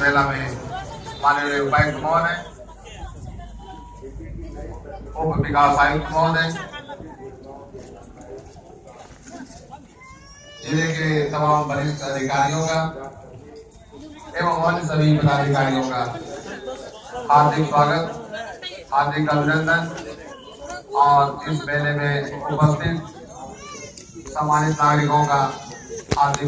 मेला में माननीय उपायुक्त महोदय, उप विकास आयुक्त महोदय, जिले के तमाम वरिष्ठ अधिकारियों का एवं अन्य सभी पदाधिकारियों का हार्दिक स्वागत, हार्दिक अभिनंदन और इस मेले में उपस्थित सम्मानित नागरिकों का हार्दिक